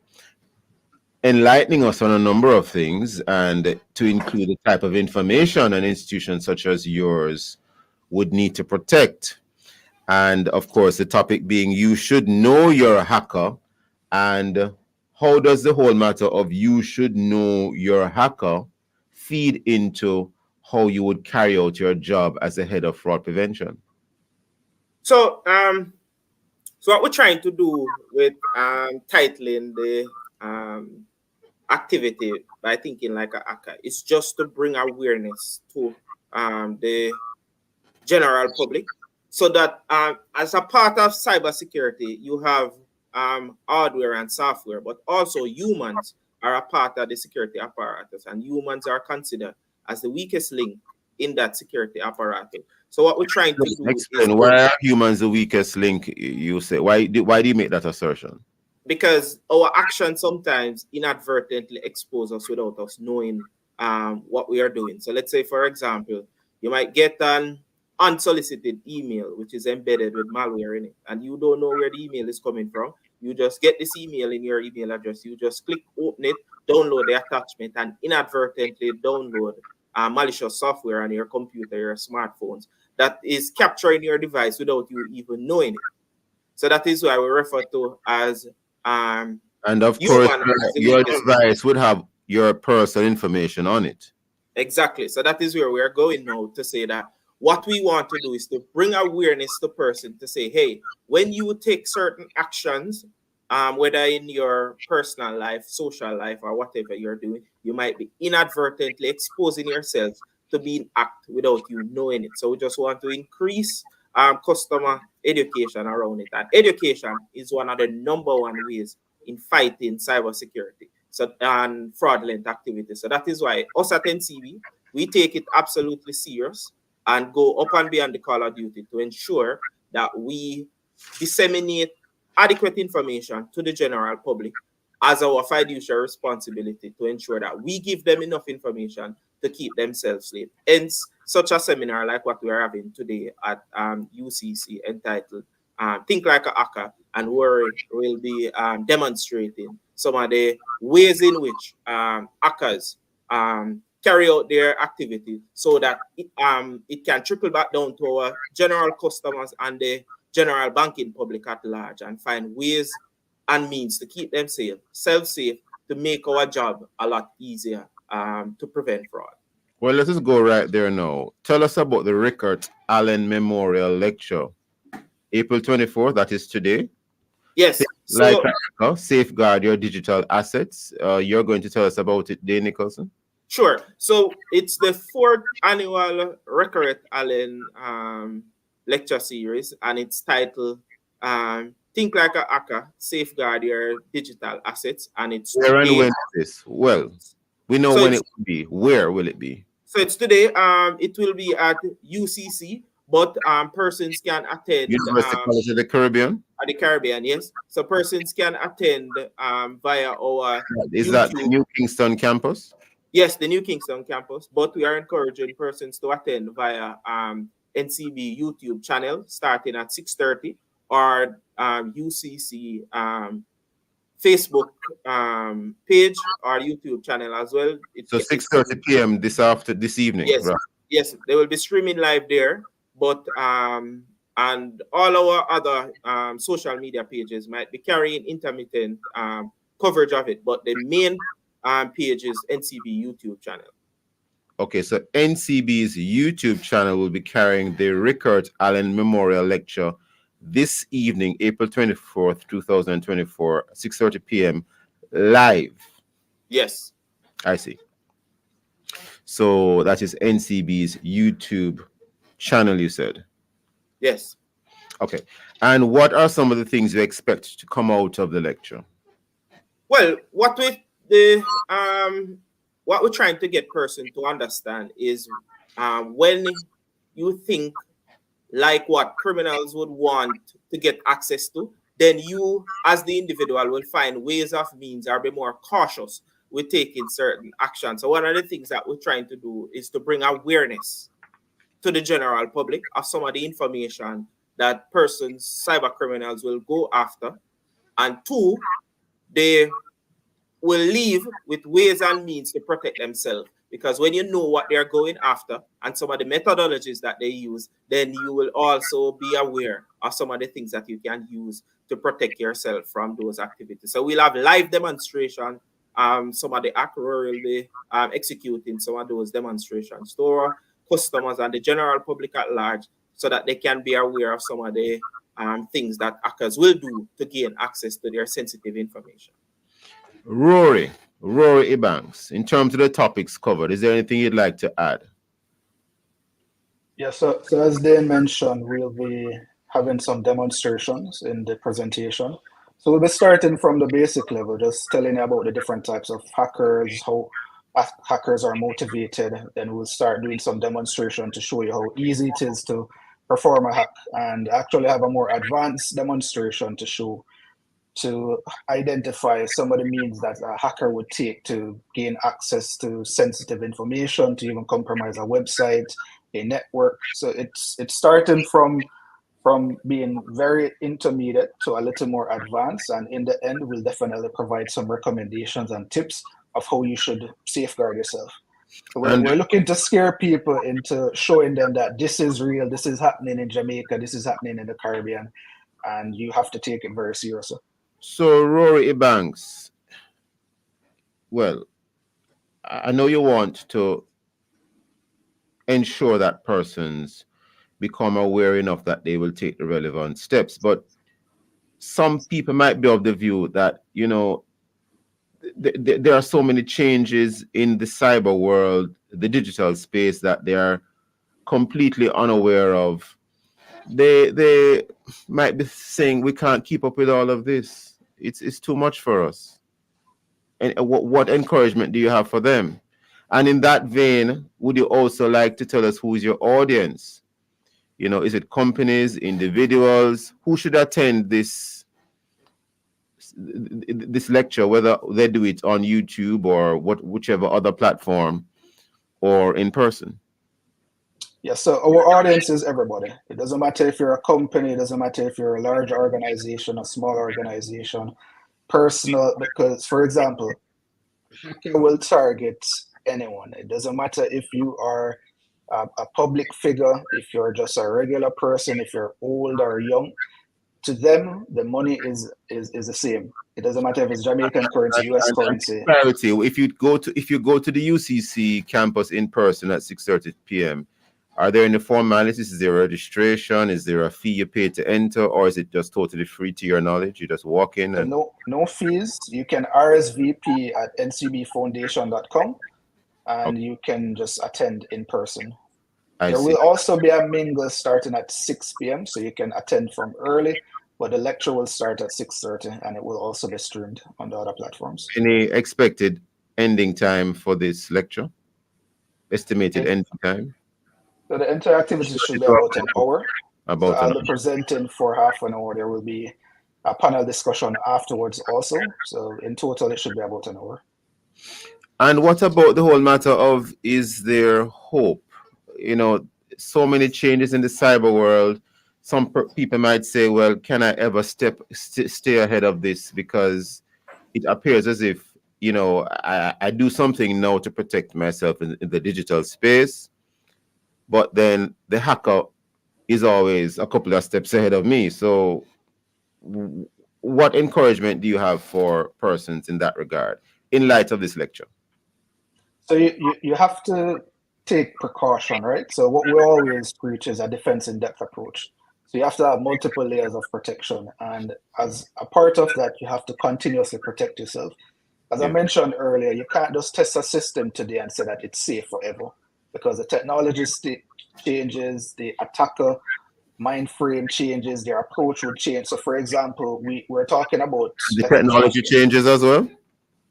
enlightening us on a number of things, and to include the type of information an institution such as yours would need to protect. And of course, the topic being you should know you're a hacker, and how does the whole matter of you should know you're a hacker feed into how you would carry out your job as a head of fraud prevention? So what we're trying to do with titling the activity by thinking like a hacker is just to bring awareness to the general public, so that as a part of cybersecurity, you have hardware and software, but also humans are a part of the security apparatus, and humans are considered as the weakest link in that security apparatus. So what we're trying to do explain is why are humans the weakest link, you say. Why do you make that assertion? Because our actions sometimes inadvertently expose us without us knowing what we are doing. So let's say, for example, you might get an unsolicited email which is embedded with malware in it, and you don't know where the email is coming from. You just get this email in your email address. You just click open it, download the attachment, and inadvertently download malicious software on your computer, your smartphones, that is capturing your device without you even knowing it. So that is why we refer to as and of course your device would have your personal information on it. Exactly. So that is where we are going now, to say that what we want to do is to bring awareness to person to say, hey, when you take certain actions, whether in your personal life, social life, or whatever you're doing, you might be inadvertently exposing yourself to being act without you knowing it. So we just want to increase customer education around it. And education is one of the number one ways in fighting cybersecurity and fraudulent activities. So that is why us at NCB, we take it absolutely serious and go up and beyond the call of duty to ensure that we disseminate adequate information to the general public as our fiduciary responsibility to ensure that we give them enough information to keep themselves safe. Hence, such a seminar like what we're having today at UCC entitled Think Like a Hacker, and Worry will be demonstrating some of the ways in which hackers carry out their activity so that it can trickle back down to our general customers and the general banking public at large, and find ways and means to keep them safe, self-safe, to make our job a lot easier to prevent fraud. Well, let us go right there now. Tell us about the Rickert Allen Memorial Lecture, April 24th, that is today. Yes. Like safeguard your digital assets. You're going to tell us about it, Dane Nicholson? Sure. So it's the 4th annual Rickert Allen lecture series, and it's titled Think Like a Hacker, Safeguard Your Digital Assets. And it's where today. And when is this? Well, we know when it will be. Where will it be? So it's today. It will be at UCC, but persons can attend University College of the Caribbean. At the Caribbean, yes. So persons can attend via our Is YouTube. That the New Kingston campus? Yes, the New Kingston campus. But we are encouraging persons to attend via NCB YouTube channel starting at 6:30, or UCC Facebook page or YouTube channel as well. So 6:30 p.m. this evening. Yes, right? Yes, they will be streaming live there. But and all our other social media pages might be carrying intermittent coverage of it, but the main page is NCB YouTube channel. Okay, so NCB's YouTube channel will be carrying the Rickert Allen Memorial Lecture this evening, April 24th, 2024, 6:30 p.m. live. Yes. I see. So that is NCB's YouTube channel, you said? Yes. Okay. And what are some of the things you expect to come out of the lecture? Well, what we're trying to get person to understand is when you think like what criminals would want to get access to, then you as the individual will find ways of means or be more cautious with taking certain actions. So one of the things that we're trying to do is to bring awareness to the general public of some of the information that persons, cyber criminals, will go after. And two, they will leave with ways and means to protect themselves. Because when you know what they're going after and some of the methodologies that they use, then you will also be aware of some of the things that you can use to protect yourself from those activities. So we'll have live demonstration. Some of the actors will be executing some of those demonstrations to our customers and the general public at large, so that they can be aware of some of the things that hackers will do to gain access to their sensitive information. Rory Ebanks, in terms of the topics covered, is there anything you'd like to add? Yeah, so as Dane mentioned, we'll be having some demonstrations in the presentation. So we'll be starting from the basic level, just telling you about the different types of hackers, how hackers are motivated. Then we'll start doing some demonstration to show you how easy it is to perform a hack, and actually have a more advanced demonstration to identify some of the means that a hacker would take to gain access to sensitive information, to even compromise a website, a network. So it's starting from being very intermediate to a little more advanced, and in the end we'll definitely provide some recommendations and tips of how you should safeguard yourself. So we're looking to scare people into showing them that this is real, this is happening in Jamaica, this is happening in the Caribbean, and you have to take it very seriously. So, Rory Ebanks, well, I know you want to ensure that persons become aware enough that they will take the relevant steps. But some people might be of the view that, you know, there are so many changes in the cyber world, the digital space, that they are completely unaware of. They might be saying we can't keep up with all of this. It's too much for us. And what encouragement do you have for them? And in that vein, would you also like to tell us who is your audience? You know, is it companies, individuals? Who should attend this lecture, whether they do it on YouTube or whichever other platform, or in person? Yes, so our audience is everybody. It doesn't matter if you're a company, it doesn't matter if you're a large organization, a small organization, personal, because, for example, hacker will target anyone. It doesn't matter if you are a public figure, if you're just a regular person, if you're old or young. To them, the money is the same. It doesn't matter if it's Jamaican currency, US currency. Clarity. If you go to the UCC campus in person at 6:30 p.m., are there any formalities? Is there registration? Is there a fee you pay to enter, or is it just totally free to your knowledge? You just walk in and no fees. You can RSVP at ncbfoundation.com, and you can just attend in person. There will also be a mingle starting at 6 p.m., so you can attend from early, but the lecture will start at 6:30, and it will also be streamed on the other platforms. Any expected ending time for this lecture? Estimated ending time? So the entire activity should be about an hour. About I'll be presenting for half an hour. There will be a panel discussion afterwards also. So in total, it should be about an hour. And what about the whole matter of, is there hope? You know, so many changes in the cyber world. Some people might say, well, can I ever stay ahead of this? Because it appears as if, you know, I do something now to protect myself in the digital space, but then the hacker is always a couple of steps ahead of me. So what encouragement do you have for persons in that regard, in light of this lecture? So you have to take precaution, right? So what we always preach is a defense in depth approach. So you have to have multiple layers of protection. And as a part of that, you have to continuously protect yourself. As I mentioned earlier, you can't just test a system today and say that it's safe forever, because the technology changes, the attacker mind frame changes, their approach will change. So for example, we're talking about the technology changes as well.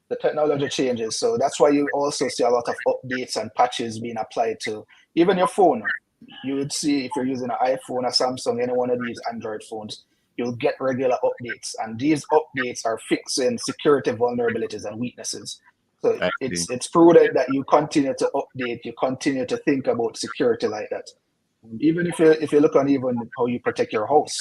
The technology changes. So that's why you also see a lot of updates and patches being applied to even your phone. You would see, if you're using an iPhone, a Samsung, any one of these Android phones, you'll get regular updates. And these updates are fixing security vulnerabilities and weaknesses. So it's prudent that you continue to update, you continue to think about security like that. Even if you look on even how you protect your house,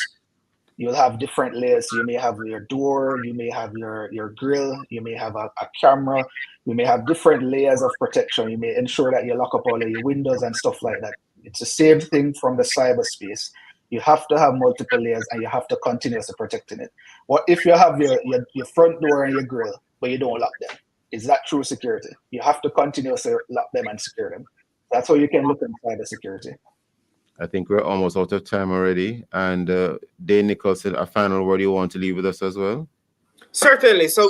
you'll have different layers. You may have your door, you may have your grill, you may have a camera, you may have different layers of protection. You may ensure that you lock up all of your windows and stuff like that. It's the same thing from the cyberspace. You have to have multiple layers and you have to continuously protecting it. What if you have your front door and your grill, but you don't lock them? Is that true security? You have to continuously lock them and secure them. That's how you can look inside the security. I think we're almost out of time already. And Dane Nicholson, a final word you want to leave with us as well? Certainly. So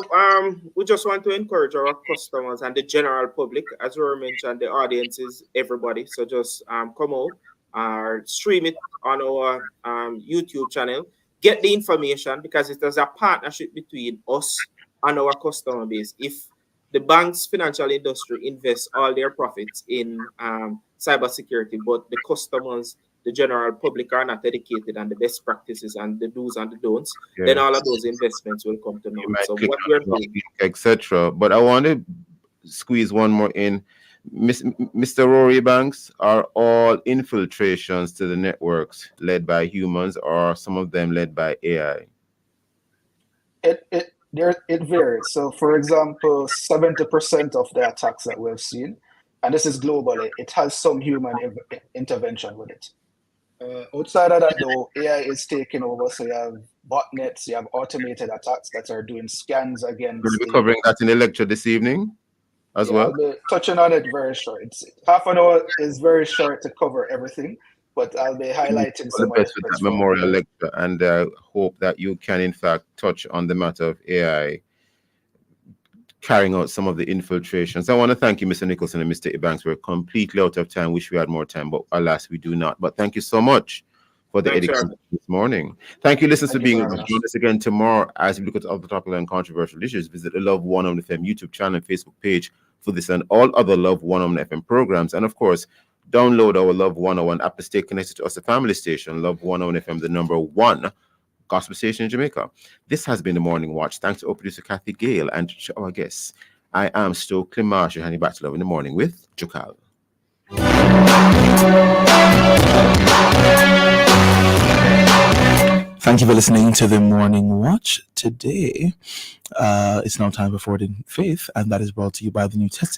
we just want to encourage our customers and the general public, as we mentioned, the audience is everybody. So just come out or stream it on our YouTube channel. Get the information, because it is a partnership between us and our customer base. If the bank's financial industry invests all their profits in cybersecurity, but the customers, the general public, are not educated on the best practices and the do's and the don'ts, then all of those investments will come to naught. So what we're doing, etc. But I want to squeeze one more in. Mr. Rory Banks, are all infiltrations to the networks led by humans, or are some of them led by AI? It varies. So for example, 70% of the attacks that we've seen, and this is globally, it has some human intervention with it. Outside of that though, AI is taking over. So you have botnets, you have automated attacks that are doing scans against. We'll be covering that in the lecture this evening. as Yeah, well? I'll be touching on it very short. Half an hour is very short to cover everything, but I'll be highlighting All the some of the best with that principal memorial points. lecture, and hope that you can, in fact, touch on the matter of AI carrying out some of the infiltrations. I want to thank you, Mr. Nicholson and Mr. Ebanks. We're completely out of time. Wish we had more time, but alas, we do not. But thank you so much for the Thanks, education sir. this morning. Thank you, listeners, for Thank you being very with us. much. Join us again tomorrow as we look at other topical and controversial issues. Visit the Love 101 FM YouTube channel and Facebook page for this and all other Love 101 FM programs. And of course, download our Love 101 app to stay connected to us, the family station, Love 101 FM, the number one gospel station in Jamaica. This has been the Morning Watch. Thanks to our producer Kathy Gale and to our guests. I am Stokeley Marshall, handing back to Love in the Morning with Jukal. Thank you for listening to the Morning Watch. Today, it's now time for Forward in Faith, and that is brought to you by the New Testament.